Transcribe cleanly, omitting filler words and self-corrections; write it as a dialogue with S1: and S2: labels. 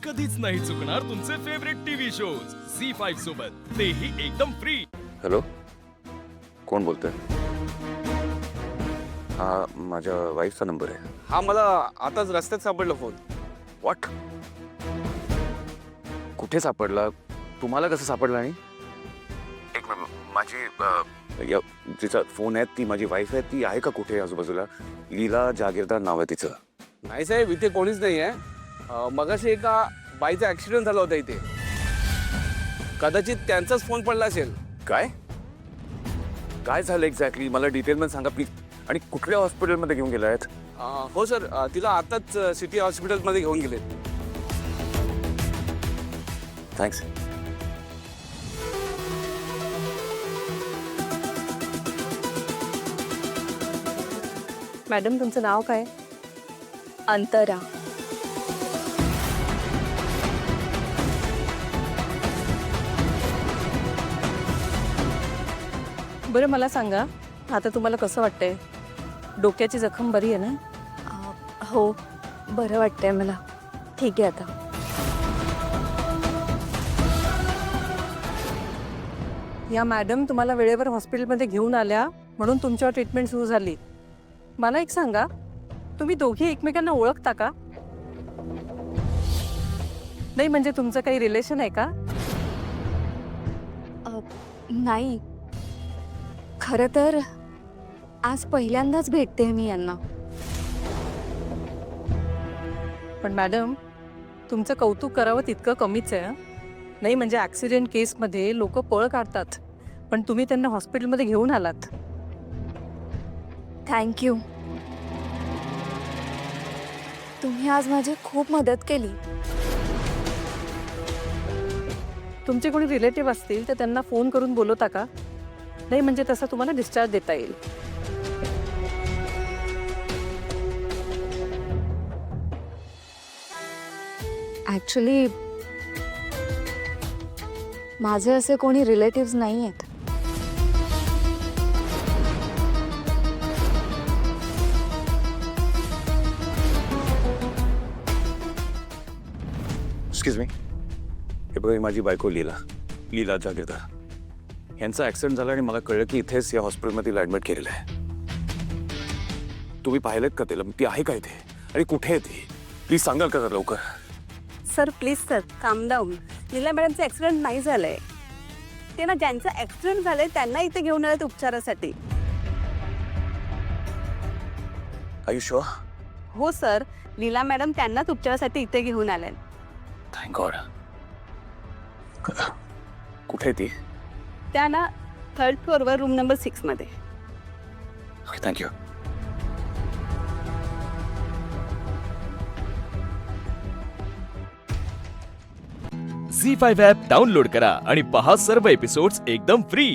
S1: कधीच नाही चुकणार तुमचे फेवरेट टीव्ही शोज झी5 सोबत, तेही एकदम फ्री।
S2: हॅलो, कोण बोलतोय? हा माझ्या वाईफचा नंबर आहे।
S3: हा मला आताच रस्त्यात सापडला फोन।
S2: व्हॉट? कुठे सापडला? तुम्हाला कसं सापडला? आणि एक मिनिट, माझी जिचा फोन आहे ती माझी वाईफ आहे, ती आहे का कुठे आजूबाजूला? लीला जागीरदार नाव आहे तिचं।
S3: नाही साहेब, इथे कोणीच नाही आहे। मगाशी एका बाईचा ऍक्सिडेंट झाला होता इथे, कदाचित त्यांचाच फोन पडला असेल।
S2: काय काय झालं एक्झॅक्टली? मला डिटेलमध्ये सांगा प्लीज। आणि कुठल्या हॉस्पिटलमध्ये घेऊन गेलायत?
S3: हो सर, तिला आताच सिटी हॉस्पिटलमध्ये घेऊन गेले।
S2: थँक्स।
S4: मॅडम, तुमचं नाव काय?
S5: अंतरा।
S4: बरं, मला सांगा, आता तुम्हाला कसं वाटतंय? डोक्याची जखम बरी आहे ना?
S5: हो, बरं वाटतंय मला। ठीक आहे आता।
S4: या मॅडम तुम्हाला वेळेवर हॉस्पिटलमध्ये घेऊन आल्या म्हणून तुमच्यावर ट्रीटमेंट सुरू झाली। मला एक सांगा, तुम्ही दोघी एकमेकांना ओळखता का? नाही म्हणजे तुमचं काही रिलेशन आहे का?
S5: नाही, खरं तर आज पहिल्यांदाच भेटते मी यांना।
S4: पण मॅडम, तुमचं कौतुक करावं तितकं कमीच आहे हं? नाही म्हणजे ॲक्सिडेंट केसमध्ये लोक पळ काढतात, पण तुम्ही त्यांना हॉस्पिटलमध्ये घेऊन आलात।
S5: थँक्यू, तुम्ही आज माझी खूप मदत केली।
S4: तुमचे कोणी रिलेटिव्ह असतील तर त्यांना फोन करून बोलवता का? नाही म्हणजे तसं तुम्हाला डिस्चार्ज देता येईल।
S5: ॲक्च्युली माझे असे कोणी रिलेटिव्स नाही आहेत।
S2: एक्सक्यूज मी, हे बघा, ही माझी बायको लीला जागीरदार। यांचा ऍक्सिडेंट झाला आणि मला कळलं की इथेच या हॉस्पिटलमध्ये ऍडमिट केलेलं आहे। तुम्ही पाहिलेत का तिला? ती आहे का इथे आणि कुठे आहे ती? प्लीज सांगाल का जरा लवकर?
S6: सर प्लीज सर, काम डाऊन। लीला मॅडमचं ॲक्सिडेंट नाही झालंय, ते ना ज्यांचं ॲक्सिडेंट झालंय त्यांना इथे घेऊन आलेत उपचारासाठी।
S2: Are you sure?
S6: हो सर, लीला मॅडम त्यांनाच उपचारासाठी इथे घेऊन आल्या।
S2: Thank God. कुठे आहे ती?
S6: त्या ना 3rd फ्लोअरवर रूम नंबर 6 मध्ये।
S2: Okay, thank you.
S1: Zee five app download करा आणि पहा सर्व एपिसोड्स एकदम फ्री।